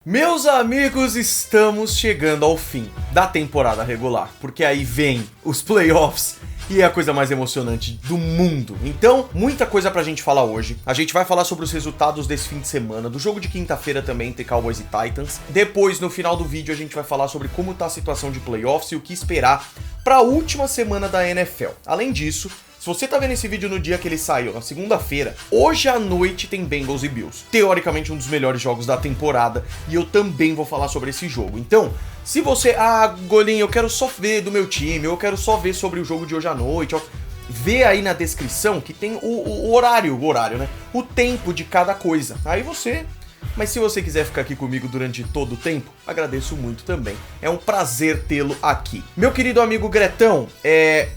Meus amigos, estamos chegando ao fim da temporada regular, porque aí vem os playoffs e é a coisa mais emocionante do mundo. Então, muita coisa pra gente falar hoje. A gente vai falar sobre os resultados desse fim de semana, do jogo de quinta-feira também entre Cowboys e Titans. Depois, no final do vídeo, a gente vai falar sobre como tá a situação de playoffs e o que esperar pra última semana da NFL. Além disso, se você tá vendo esse vídeo no dia que ele saiu, na segunda-feira, hoje à noite tem Bengals e Bills. Teoricamente um dos melhores jogos da temporada, e eu também vou falar sobre esse jogo. Então, se você... Golinho, eu quero só ver do meu time, eu quero só ver sobre o jogo de hoje à noite, ó, vê aí na descrição que tem o horário, né? O tempo de cada coisa. Aí você... Mas se você quiser ficar aqui comigo durante todo o tempo, agradeço muito também. É um prazer tê-lo aqui. Meu querido amigo Gretão,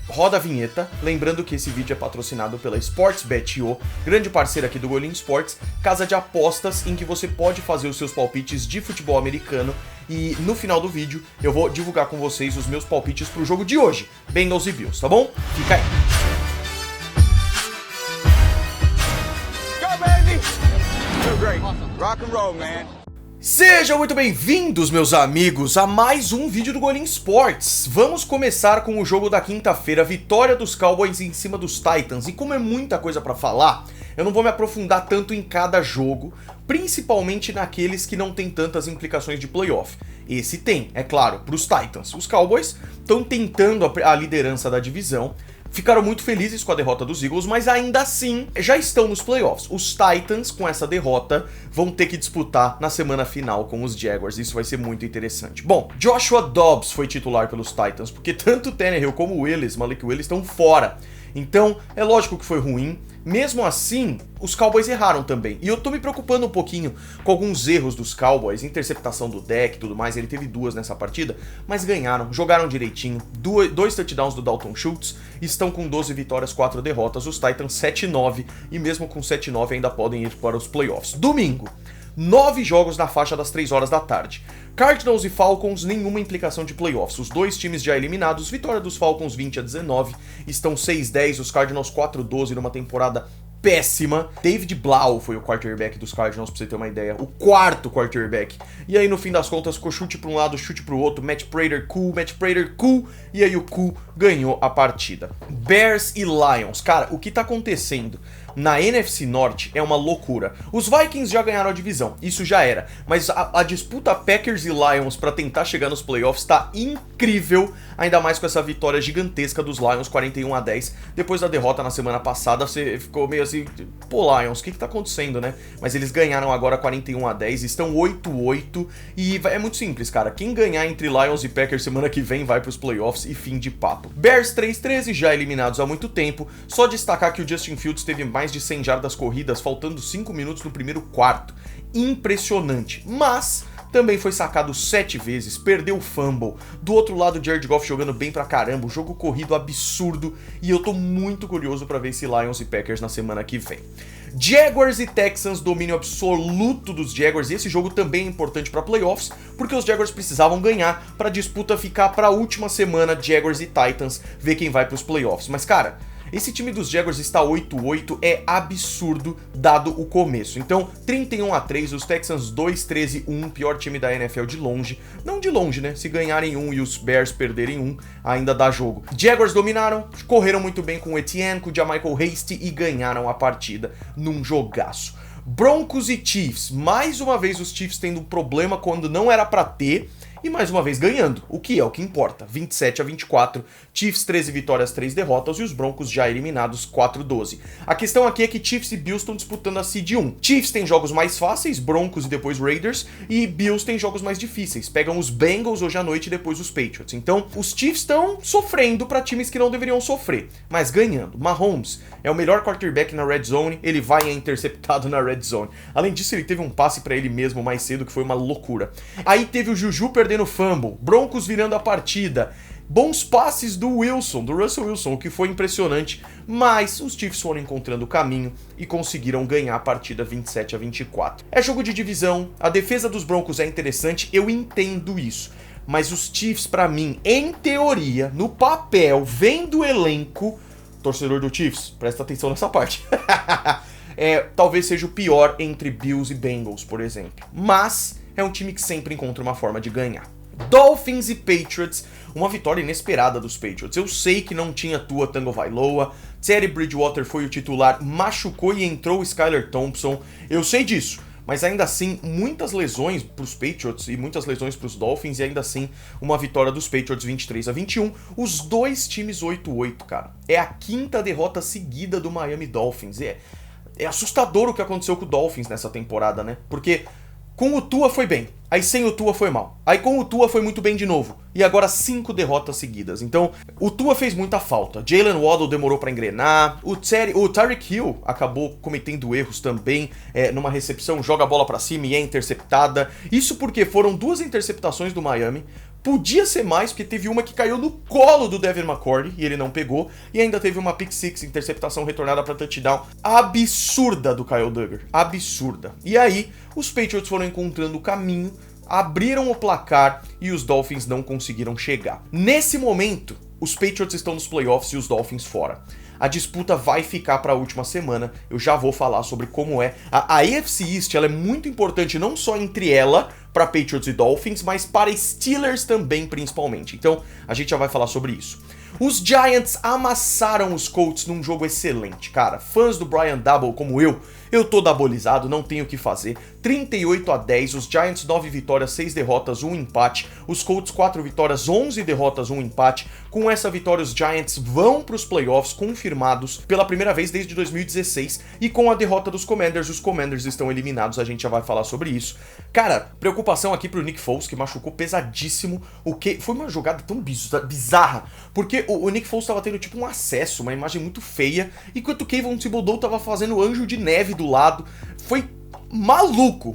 roda a vinheta. Lembrando que esse vídeo é patrocinado pela Sportsbet.io, grande parceira aqui do Golinho Sports, casa de apostas em que você pode fazer os seus palpites de futebol americano. E no final do vídeo eu vou divulgar com vocês os meus palpites pro jogo de hoje, Bengals e Bills, tá bom? Fica aí. Rock and roll, man. Sejam muito bem-vindos, meus amigos, a mais um vídeo do Golinho Sports. Vamos começar com o jogo da quinta-feira, vitória dos Cowboys em cima dos Titans. E como é muita coisa pra falar, eu não vou me aprofundar tanto em cada jogo, principalmente naqueles que não tem tantas implicações de playoff. Esse tem, é claro, pros Titans. Os Cowboys estão tentando a liderança da divisão. Ficaram muito felizes com a derrota dos Eagles, mas ainda assim já estão nos playoffs. Os Titans, com essa derrota, vão ter que disputar na semana final com os Jaguars. Isso vai ser muito interessante. Bom, Joshua Dobbs foi titular pelos Titans, porque tanto o Tannehill como o Malik Willis estão fora. Então, é lógico que foi ruim. Mesmo assim, os Cowboys erraram também. E eu tô me preocupando um pouquinho com alguns erros dos Cowboys, interceptação do deck e tudo mais. Ele teve 2 nessa partida, mas ganharam, jogaram direitinho. 2 touchdowns do Dalton Schultz, estão com 12 vitórias, 4 derrotas. Os Titans 7-9 e mesmo com 7-9 ainda podem ir para os playoffs. Domingo, 9 jogos na faixa das 3 horas da tarde. Cardinals e Falcons, nenhuma implicação de playoffs. Os dois times já eliminados, vitória dos Falcons 20-19, estão 6-10, os Cardinals 4-12 numa temporada péssima. David Blau foi o quarterback dos Cardinals, pra você ter uma ideia, o quarto quarterback. E aí no fim das contas ficou chute pra um lado, chute pro outro, Matt Prater cool, e aí o cool ganhou a partida. Bears e Lions, cara, o que tá acontecendo na NFC Norte é uma loucura. Os Vikings já ganharam a divisão, isso já era, mas a disputa Packers e Lions pra tentar chegar nos playoffs tá incrível, ainda mais com essa vitória gigantesca dos Lions, 41-10. Depois da derrota na semana passada, você ficou meio assim, pô, Lions, o que tá acontecendo, né? Mas eles ganharam agora 41-10, estão 8-8 e é muito simples, cara. Quem ganhar entre Lions e Packers semana que vem vai pros playoffs e fim de papo. Bears 3-13, já eliminados há muito tempo. Só destacar que o Justin Fields teve mais de 100 jardas corridas, faltando 5 minutos no primeiro quarto. Impressionante. Mas também foi sacado 7 vezes, perdeu o fumble. Do outro lado, o Jared Goff jogando bem pra caramba, o jogo corrido absurdo. E eu tô muito curioso pra ver esse Lions e Packers na semana que vem. Jaguars e Texans, domínio absoluto dos Jaguars. E esse jogo também é importante para playoffs, porque os Jaguars precisavam ganhar para a disputa ficar para a última semana, Jaguars e Titans, ver quem vai para os playoffs. Mas, cara, esse time dos Jaguars está 8-8, é absurdo dado o começo. Então, 31-3, os Texans 2-13-1, pior time da NFL de longe. Não de longe, né? Se ganharem um e os Bears perderem um, ainda dá jogo. Jaguars dominaram, correram muito bem com o Etienne, com o Jamichael Hasty e ganharam a partida num jogaço. Broncos e Chiefs, mais uma vez os Chiefs tendo um problema quando não era pra ter. E mais uma vez ganhando, o que é o que importa, 27-24, Chiefs 13 vitórias, 3 derrotas e os Broncos já eliminados 4-12. A questão aqui é que Chiefs e Bills estão disputando a seed 1. Chiefs tem jogos mais fáceis, Broncos e depois Raiders, e Bills tem jogos mais difíceis, pegam os Bengals hoje à noite e depois os Patriots. Então os Chiefs estão sofrendo para times que não deveriam sofrer, mas ganhando. Mahomes é o melhor quarterback na red zone, ele vai interceptado na red zone. Além disso, ele teve um passe para ele mesmo mais cedo que foi uma loucura. Aí teve o Juju perdendo fumble, Broncos virando a partida, bons passes do Russell Wilson, o que foi impressionante, mas os Chiefs foram encontrando o caminho e conseguiram ganhar a partida 27-24. É jogo de divisão, a defesa dos Broncos é interessante, eu entendo isso, mas os Chiefs, pra mim, em teoria, no papel, vendo o elenco, torcedor do Chiefs, presta atenção nessa parte, talvez seja o pior entre Bills e Bengals, por exemplo, mas é um time que sempre encontra uma forma de ganhar. Dolphins e Patriots, uma vitória inesperada dos Patriots. Eu sei que não tinha Tua Tagovailoa, Teddy Bridgewater foi o titular, machucou e entrou o Skylar Thompson, eu sei disso. Mas ainda assim, muitas lesões para os Patriots e muitas lesões para os Dolphins, e ainda assim, uma vitória dos Patriots 23-21. Os dois times 8-8, cara. É a quinta derrota seguida do Miami Dolphins. É assustador o que aconteceu com o Dolphins nessa temporada, né? Porque com o Tua foi bem, aí sem o Tua foi mal, aí com o Tua foi muito bem de novo, e agora 5 derrotas seguidas. Então, o Tua fez muita falta, Jalen Waddle demorou pra engrenar, o Tyreek Hill acabou cometendo erros também, numa recepção, joga a bola pra cima e é interceptada. Isso porque foram 2 interceptações do Miami. Podia ser mais, porque teve uma que caiu no colo do Devin McCourty e ele não pegou. E ainda teve uma pick six, interceptação retornada para touchdown. Absurda do Kyle Duggar. Absurda. E aí, os Patriots foram encontrando o caminho, abriram o placar e os Dolphins não conseguiram chegar. Nesse momento, os Patriots estão nos playoffs e os Dolphins fora. A disputa vai ficar para a última semana, eu já vou falar sobre como é. A AFC East ela é muito importante não só entre ela, para Patriots e Dolphins, mas para Steelers também principalmente. Então, a gente já vai falar sobre isso. Os Giants amassaram os Colts num jogo excelente, cara. Fãs do Brian Daboll como eu tô dabolizado, não tenho o que fazer. 38-10, os Giants 9 vitórias, 6 derrotas, 1 empate. Os Colts 4 vitórias, 11 derrotas, 1 empate. Com essa vitória, os Giants vão para os playoffs confirmados pela primeira vez desde 2016. E com a derrota dos Commanders, os Commanders estão eliminados, a gente já vai falar sobre isso. Cara, preocupação aqui pro Nick Foles, que machucou pesadíssimo. O que foi uma jogada tão bizarra, porque o Nick Foles estava tendo tipo um acesso, uma imagem muito feia, enquanto o Kayvon Thibodeau estava fazendo anjo de neve do lado. Foi maluco.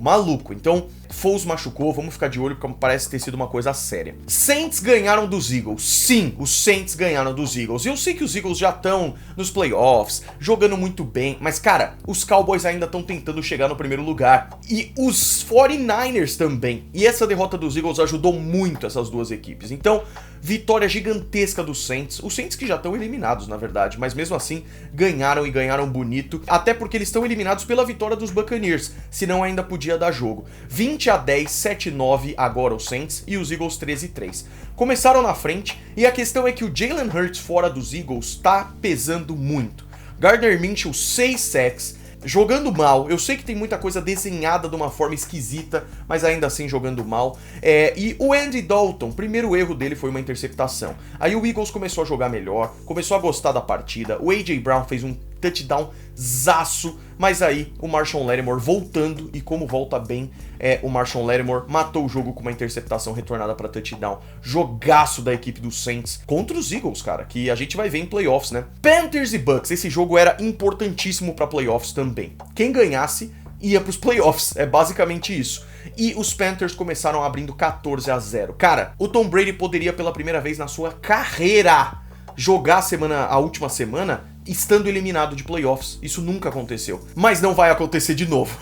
Então, Foles machucou, vamos ficar de olho porque parece ter sido uma coisa séria. Saints ganharam dos Eagles. Sim, os Saints ganharam dos Eagles. Eu sei que os Eagles já estão nos playoffs, jogando muito bem, mas cara, os Cowboys ainda estão tentando chegar no primeiro lugar. E os 49ers também. E essa derrota dos Eagles ajudou muito essas duas equipes. Então, vitória gigantesca dos Saints. Os Saints que já estão eliminados, na verdade, mas mesmo assim ganharam e ganharam bonito, até porque eles estão eliminados pela vitória dos Buccaneers, senão ainda podia dar jogo. 20-10, 7-9 agora os Saints e os Eagles 13-3. Começaram na frente e a questão é que o Jalen Hurts fora dos Eagles tá pesando muito. Gardner Minshew 6 sacks, jogando mal. Eu sei que tem muita coisa desenhada de uma forma esquisita, mas ainda assim jogando mal. E o Andy Dalton, primeiro erro dele foi uma interceptação. Aí o Eagles começou a jogar melhor, começou a gostar da partida. O A.J. Brown fez um touchdown zaço, mas aí o Marshawn Lattimore voltando, e como volta bem, o Marshawn Lattimore matou o jogo com uma interceptação retornada para touchdown. Jogaço da equipe dos Saints contra os Eagles, cara, que a gente vai ver em playoffs, né? Panthers e Bucks, esse jogo era importantíssimo para playoffs também. Quem ganhasse ia pros playoffs, é basicamente isso. E os Panthers começaram abrindo 14-0. Cara, o Tom Brady poderia pela primeira vez na sua carreira jogar a última semana estando eliminado de playoffs. Isso nunca aconteceu. Mas não vai acontecer de novo.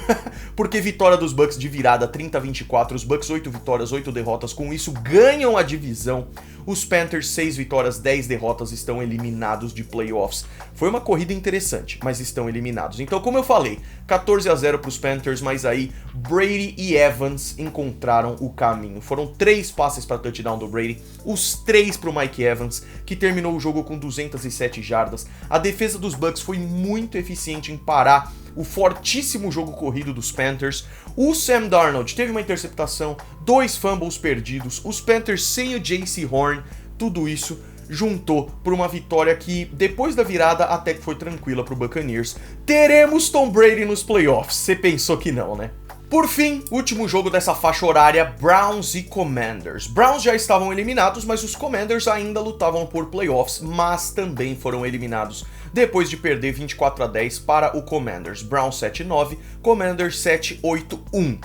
Porque vitória dos Bucks de virada 30-24. Os Bucks 8 vitórias, 8 derrotas. Com isso ganham a divisão. Os Panthers 6 vitórias, 10 derrotas, estão eliminados de playoffs. Foi uma corrida interessante, mas estão eliminados. Então, como eu falei, 14-0 para os Panthers, mas aí Brady e Evans encontraram o caminho. Foram 3 passes para touchdown do Brady, os 3 para o Mike Evans, que terminou o jogo com 207 jardas. A defesa dos Bucks foi muito eficiente em parar o fortíssimo jogo corrido dos Panthers. O Sam Darnold teve uma interceptação, 2 fumbles perdidos, os Panthers sem o J.C. Horn, tudo isso juntou por uma vitória que, depois da virada, até que foi tranquila pro Buccaneers. Teremos Tom Brady nos playoffs, você pensou que não, né? Por fim, último jogo dessa faixa horária, Browns e Commanders. Browns já estavam eliminados, mas os Commanders ainda lutavam por playoffs, mas também foram eliminados depois de perder 24-10 para o Commanders. Browns 7-9, Commanders 7-8-1.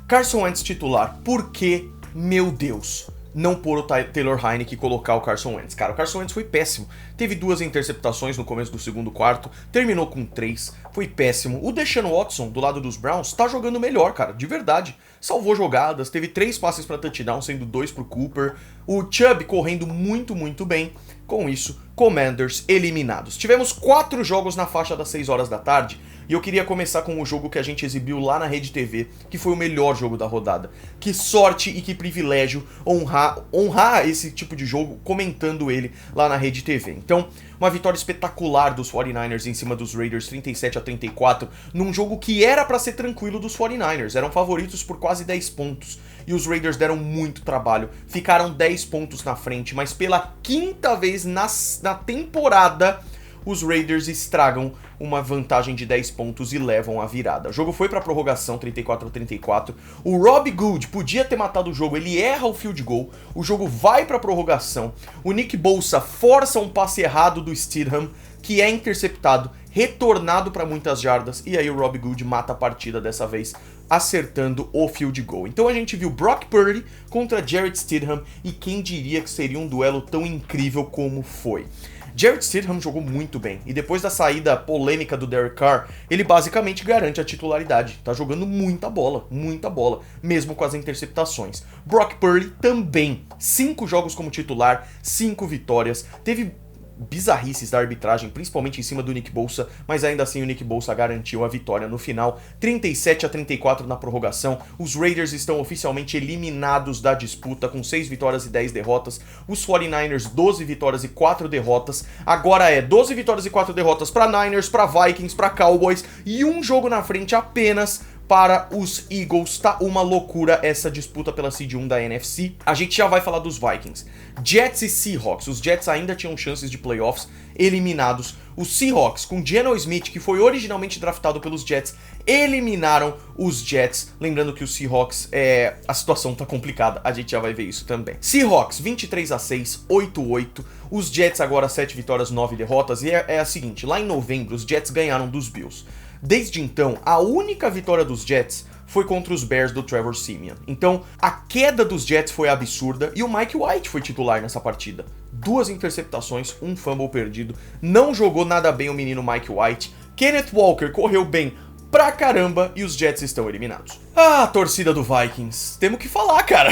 Carson Wentz titular, por que, meu Deus, não pôr o Taylor Heinicke e colocar o Carson Wentz? Cara, o Carson Wentz foi péssimo. Teve 2 interceptações no começo do segundo quarto, terminou com 3, foi péssimo. O Deshaun Watson, do lado dos Browns, tá jogando melhor, cara, de verdade. Salvou jogadas, teve 3 passes para touchdown, sendo 2 pro Cooper. O Chubb correndo muito, muito bem. Com isso, Commanders eliminados. Tivemos 4 jogos na faixa das 6 horas da tarde. E eu queria começar com o jogo que a gente exibiu lá na Rede TV, que foi o melhor jogo da rodada. Que sorte e que privilégio honrar esse tipo de jogo comentando ele lá na Rede TV. Então, uma vitória espetacular dos 49ers em cima dos Raiders, 37-34, num jogo que era pra ser tranquilo dos 49ers. Eram favoritos por quase 10 pontos. E os Raiders deram muito trabalho, ficaram 10 pontos na frente, mas pela quinta vez na temporada, os Raiders estragam uma vantagem de 10 pontos e levam a virada. O jogo foi pra prorrogação, 34-34. O Robbie Gould podia ter matado o jogo, ele erra o field goal. O jogo vai pra prorrogação. O Nick Bosa força um passe errado do Stidham, que é interceptado, retornado para muitas jardas, e aí o Robbie Gould mata a partida dessa vez, acertando o field goal. Então a gente viu Brock Purdy contra Jarrett Stidham, e quem diria que seria um duelo tão incrível como foi. Jarrett Stidham jogou muito bem, e depois da saída polêmica do Derek Carr, ele basicamente garante a titularidade. Tá jogando muita bola, mesmo com as interceptações. Brock Purdy também, 5 jogos como titular, 5 vitórias, teve bizarrices da arbitragem, principalmente em cima do Nick Bosa, mas ainda assim o Nick Bosa garantiu a vitória no final, 37-34 na prorrogação. Os Raiders estão oficialmente eliminados da disputa com 6 vitórias e 10 derrotas, os 49ers 12 vitórias e 4 derrotas, agora é 12 vitórias e 4 derrotas para Niners, para Vikings, para Cowboys e um jogo na frente apenas para os Eagles. Tá uma loucura essa disputa pela Seed 1 da NFC. A gente já vai falar dos Vikings. Jets e Seahawks. Os Jets ainda tinham chances de playoffs, eliminados. Os Seahawks, com Geno Smith, que foi originalmente draftado pelos Jets, eliminaram os Jets. Lembrando que os Seahawks, a situação tá complicada, a gente já vai ver isso também. Seahawks, 23-6, 8-8. Os Jets agora 7 vitórias, 9 derrotas. E é a seguinte, lá em novembro, os Jets ganharam dos Bills. Desde então, a única vitória dos Jets foi contra os Bears do Trevor Siemian. Então, a queda dos Jets foi absurda e o Mike White foi titular nessa partida. 2 interceptações, um fumble perdido, não jogou nada bem o menino Mike White. Kenneth Walker correu bem pra caramba e os Jets estão eliminados. Ah, torcida do Vikings, temos que falar, cara.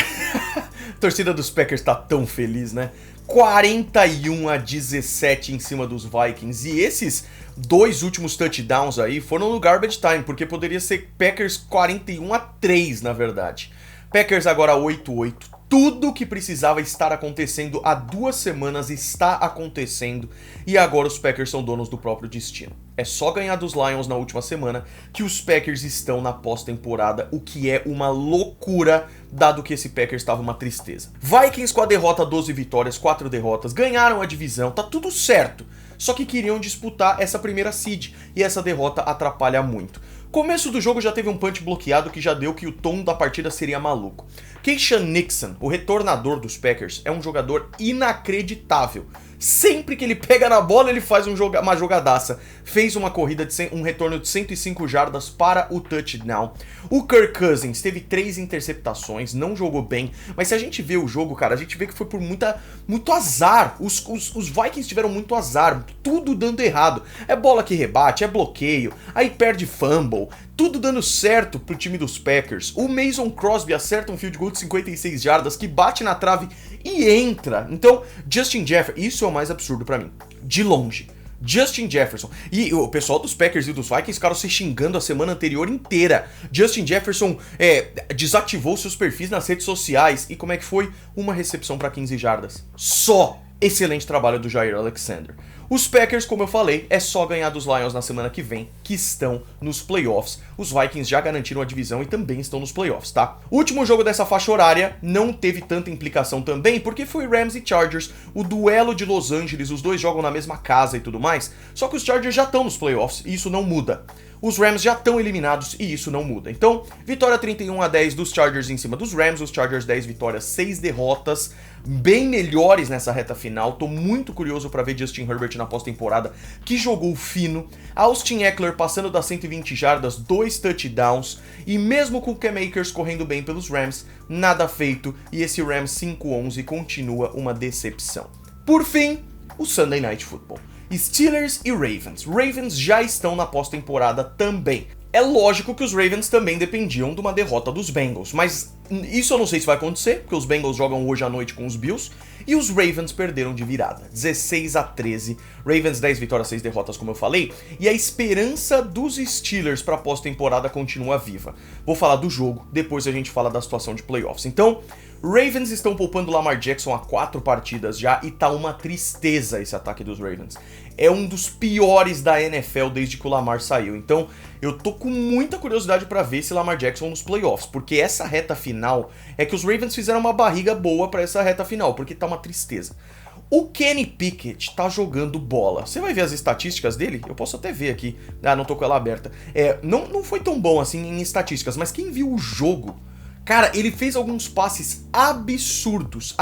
A torcida dos Packers tá tão feliz, né? 41-17 em cima dos Vikings, e esses 2 últimos touchdowns aí foram no garbage time, porque poderia ser Packers 41-3 na verdade. Packers agora 8-8, tudo que precisava estar acontecendo há 2 semanas está acontecendo, e agora os Packers são donos do próprio destino. É só ganhar dos Lions na última semana que os Packers estão na pós-temporada, o que é uma loucura, dado que esse Packers estava uma tristeza. Vikings com a derrota, 12 vitórias, 4 derrotas, ganharam a divisão, tá tudo certo. Só que queriam disputar essa primeira seed, e essa derrota atrapalha muito. Começo do jogo já teve um punch bloqueado que já deu que o tom da partida seria maluco. Keyshawn Nixon, o retornador dos Packers, é um jogador inacreditável. Sempre que ele pega na bola, ele faz uma jogadaça. Fez uma corrida, um retorno de 105 jardas para o touchdown. O Kirk Cousins teve 3 interceptações, não jogou bem. Mas se a gente vê o jogo, cara, a gente vê que foi por muito azar. Os Vikings tiveram muito azar, tudo dando errado. É bola que rebate, é bloqueio, aí perde fumble. Tudo dando certo pro time dos Packers. O Mason Crosby acerta um field goal de 56 jardas que bate na trave e entra. Então, Justin Jefferson, isso é o mais absurdo pra mim, de longe. Justin Jefferson. E o pessoal dos Packers e dos Vikings ficaram se xingando a semana anterior inteira. Justin Jefferson desativou seus perfis nas redes sociais. E como é que foi? Uma recepção pra 15 jardas. Só. Excelente trabalho do Jair Alexander. Os Packers, como eu falei, é só ganhar dos Lions na semana que vem, que estão nos playoffs. Os Vikings já garantiram a divisão e também estão nos playoffs, tá? O último jogo dessa faixa horária não teve tanta implicação também, porque foi Rams e Chargers, o duelo de Los Angeles, os dois jogam na mesma casa e tudo mais, só que os Chargers já estão nos playoffs e isso não muda. Os Rams já estão eliminados e isso não muda. Então, vitória 31-10 dos Chargers em cima dos Rams, os Chargers 10 vitórias, 6 derrotas, bem melhores nessa reta final. Tô muito curioso para ver Justin Herbert na pós-temporada, que jogou fino. Austin Eckler passando das 120 jardas, 2 touchdowns, e mesmo com o Cam Akers correndo bem pelos Rams, nada feito, e esse Rams 5-11 continua uma decepção. Por fim, o Sunday Night Football. Steelers e Ravens. Ravens já estão na pós-temporada também. É lógico que os Ravens também dependiam de uma derrota dos Bengals, mas isso eu não sei se vai acontecer, porque os Bengals jogam hoje à noite com os Bills, e os Ravens perderam de virada, 16-13, Ravens 10 vitórias, 6 derrotas, como eu falei, e a esperança dos Steelers para pós-temporada continua viva. Vou falar do jogo, depois a gente fala da situação de playoffs. Então, Ravens estão poupando Lamar Jackson há 4 partidas já, e tá uma tristeza esse ataque dos Ravens. É um dos piores da NFL desde que o Lamar saiu, então eu tô com muita curiosidade pra ver esse Lamar Jackson nos playoffs, porque essa reta final é que os Ravens fizeram uma barriga boa pra essa reta final, porque tá uma tristeza. O Kenny Pickett tá jogando bola. Você vai ver as estatísticas dele? Eu posso até ver aqui. Ah, não tô com ela aberta. Não foi tão bom assim em estatísticas, mas quem viu o jogo... Cara, ele fez alguns passes absurdos.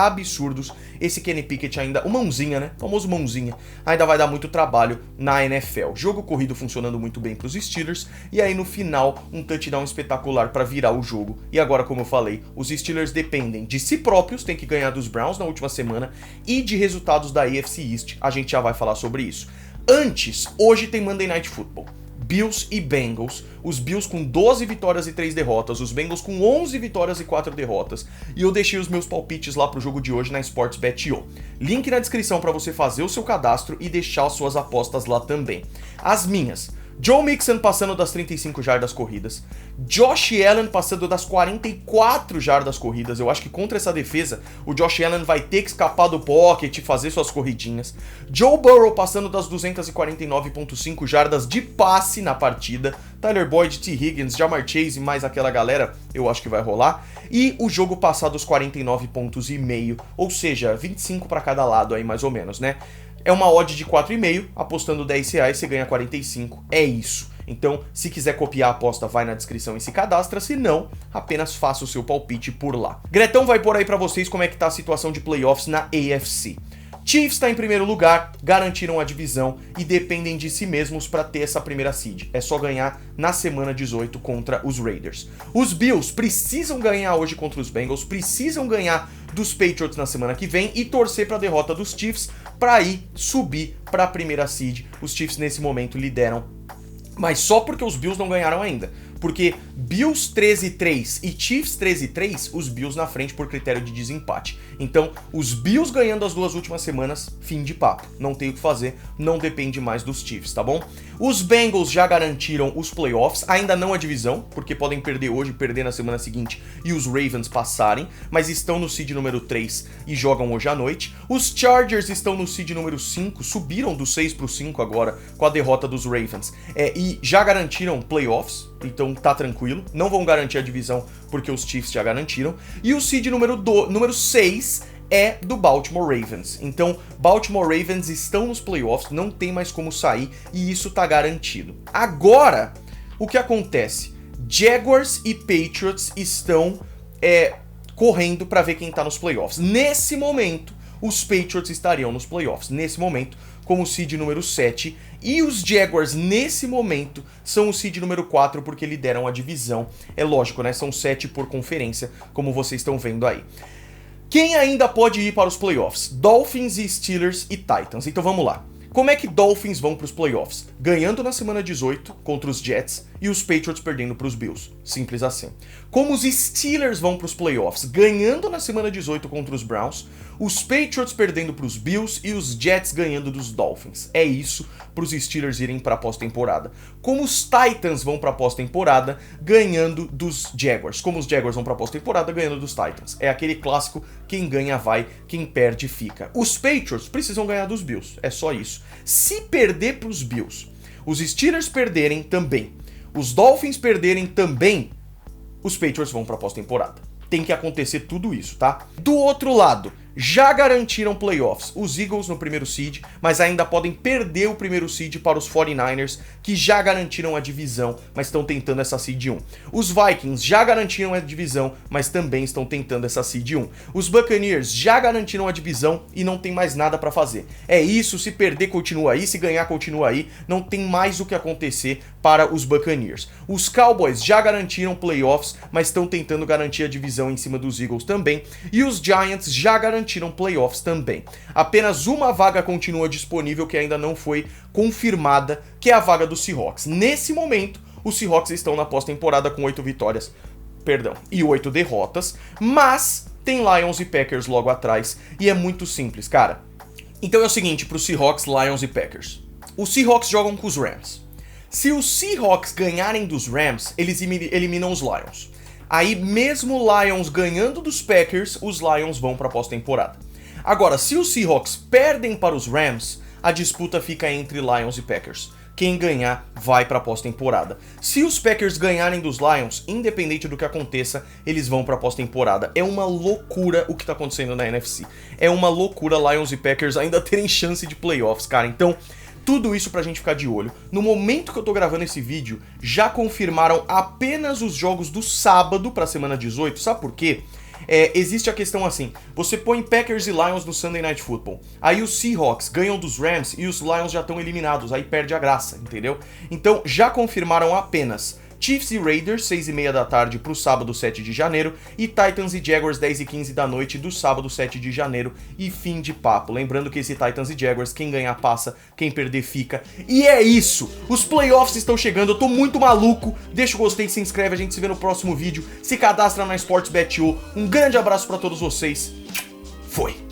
Esse Kenny Pickett ainda, o mãozinha, né? O famoso mãozinha. Ainda vai dar muito trabalho na NFL. Jogo corrido funcionando muito bem pros Steelers. E aí no final, um touchdown espetacular pra virar o jogo. E agora, como eu falei, os Steelers dependem de si próprios, tem que ganhar dos Browns na última semana, e de resultados da AFC East. A gente já vai falar sobre isso. Antes, hoje tem Monday Night Football. Bills e Bengals, os Bills com 12 vitórias e 3 derrotas, os Bengals com 11 vitórias e 4 derrotas, e eu deixei os meus palpites lá pro jogo de hoje na Sportsbet.io. Link na descrição para você fazer o seu cadastro e deixar as suas apostas lá também. As minhas: Joe Mixon passando das 35 jardas corridas, Josh Allen passando das 44 jardas corridas. Eu acho que contra essa defesa, o Josh Allen vai ter que escapar do pocket e fazer suas corridinhas. Joe Burrow passando das 249.5 jardas de passe na partida. Tyler Boyd, T. Higgins, Ja'Marr Chase e mais aquela galera, eu acho que vai rolar. E o jogo passar dos 49,5 pontos, ou seja, 25 para cada lado aí mais ou menos, né? É uma odd de 4,5, apostando R$10 você ganha 45, é isso. Então, se quiser copiar a aposta, vai na descrição e se cadastra, se não, apenas faça o seu palpite por lá. Gretão vai pôr aí pra vocês como é que tá a situação de playoffs na AFC. Chiefs está em primeiro lugar, garantiram a divisão e dependem de si mesmos para ter essa primeira seed. É só ganhar na semana 18 contra os Raiders. Os Bills precisam ganhar hoje contra os Bengals, precisam ganhar dos Patriots na semana que vem e torcer para a derrota dos Chiefs para ir subir para a primeira seed. Os Chiefs nesse momento lideram, mas só porque os Bills não ganharam ainda. Porque Bills 13-3 e Chiefs 13-3, os Bills na frente por critério de desempate. Então, os Bills ganhando as 2 últimas semanas, fim de papo. Não tem o que fazer, não depende mais dos Chiefs, tá bom? Os Bengals já garantiram os playoffs, ainda não a divisão, porque podem perder hoje, perder na semana seguinte e os Ravens passarem, mas estão no seed número 3 e jogam hoje à noite. Os Chargers estão no seed número 5, subiram do 6 pro 5 agora com a derrota dos Ravens. E já garantiram playoffs, então tá tranquilo. Não vão garantir a divisão porque os Chiefs já garantiram. E o seed número 6 é do Baltimore Ravens. Então, Baltimore Ravens estão nos playoffs, não tem mais como sair e isso tá garantido. Agora, o que acontece? Jaguars e Patriots estão correndo para ver quem tá nos playoffs. Nesse momento, os Patriots estariam nos playoffs. Nesse momento, como seed número 7, e os Jaguars, nesse momento, são o seed número 4, porque lideram a divisão. É lógico, né? São 7 por conferência, como vocês estão vendo aí. Quem ainda pode ir para os playoffs? Dolphins e Steelers e Titans. Então vamos lá. Como é que Dolphins vão para os playoffs? Ganhando na semana 18 contra os Jets e os Patriots perdendo para os Bills. Simples assim. Como os Steelers vão para os playoffs? Ganhando na semana 18 contra os Browns, os Patriots perdendo para os Bills e os Jets ganhando dos Dolphins. É isso para os Steelers irem para a pós-temporada. Como os Titans vão para a pós-temporada ganhando dos Jaguars. Como os Jaguars vão para a pós-temporada ganhando dos Titans. É aquele clássico, quem ganha vai, quem perde fica. Os Patriots precisam ganhar dos Bills, é só isso. Se perder para os Bills, os Steelers perderem também, os Dolphins perderem também, os Patriots vão para a pós-temporada. Tem que acontecer tudo isso, tá? Do outro lado, já garantiram playoffs os Eagles no primeiro seed, mas ainda podem perder o primeiro seed para os 49ers, que já garantiram a divisão, mas estão tentando essa seed 1. Os Vikings já garantiram a divisão, mas também estão tentando essa seed 1. Os Buccaneers já garantiram a divisão e não tem mais nada para fazer. É isso, se perder continua aí, se ganhar continua aí, não tem mais o que acontecer para os Buccaneers. Os Cowboys já garantiram playoffs, mas estão tentando garantir a divisão em cima dos Eagles também, e os Giants já garantiram playoffs também. Apenas uma vaga continua disponível que ainda não foi confirmada, que é a vaga do Seahawks. Nesse momento, os Seahawks estão na pós-temporada com 8 vitórias, e 8 derrotas, mas tem Lions e Packers logo atrás, e é muito simples, cara. Então é o seguinte, pro Seahawks, Lions e Packers. Os Seahawks jogam com os Rams. Se os Seahawks ganharem dos Rams, eles eliminam os Lions. Aí, mesmo Lions ganhando dos Packers, os Lions vão pra pós-temporada. Agora, se os Seahawks perdem para os Rams, a disputa fica entre Lions e Packers. Quem ganhar vai pra pós-temporada. Se os Packers ganharem dos Lions, independente do que aconteça, eles vão pra pós-temporada. É uma loucura o que tá acontecendo na NFC. É uma loucura Lions e Packers ainda terem chance de playoffs, cara. Então, tudo isso pra gente ficar de olho. No momento que eu tô gravando esse vídeo, já confirmaram apenas os jogos do sábado pra semana 18. Sabe por quê? Existe a questão assim, você põe Packers e Lions no Sunday Night Football, aí os Seahawks ganham dos Rams e os Lions já estão eliminados, aí perde a graça, entendeu? Então já confirmaram apenas Chiefs e Raiders, 6h30 da tarde pro sábado 7 de janeiro, e Titans e Jaguars, 10h15 da noite do sábado 7 de janeiro, e fim de papo. Lembrando que esse Titans e Jaguars, quem ganhar passa, quem perder fica. E é isso! Os playoffs estão chegando, eu tô muito maluco. Deixa o gostei, se inscreve, a gente se vê no próximo vídeo. Se cadastra na Sportsbet.io. Um grande abraço pra todos vocês. Foi!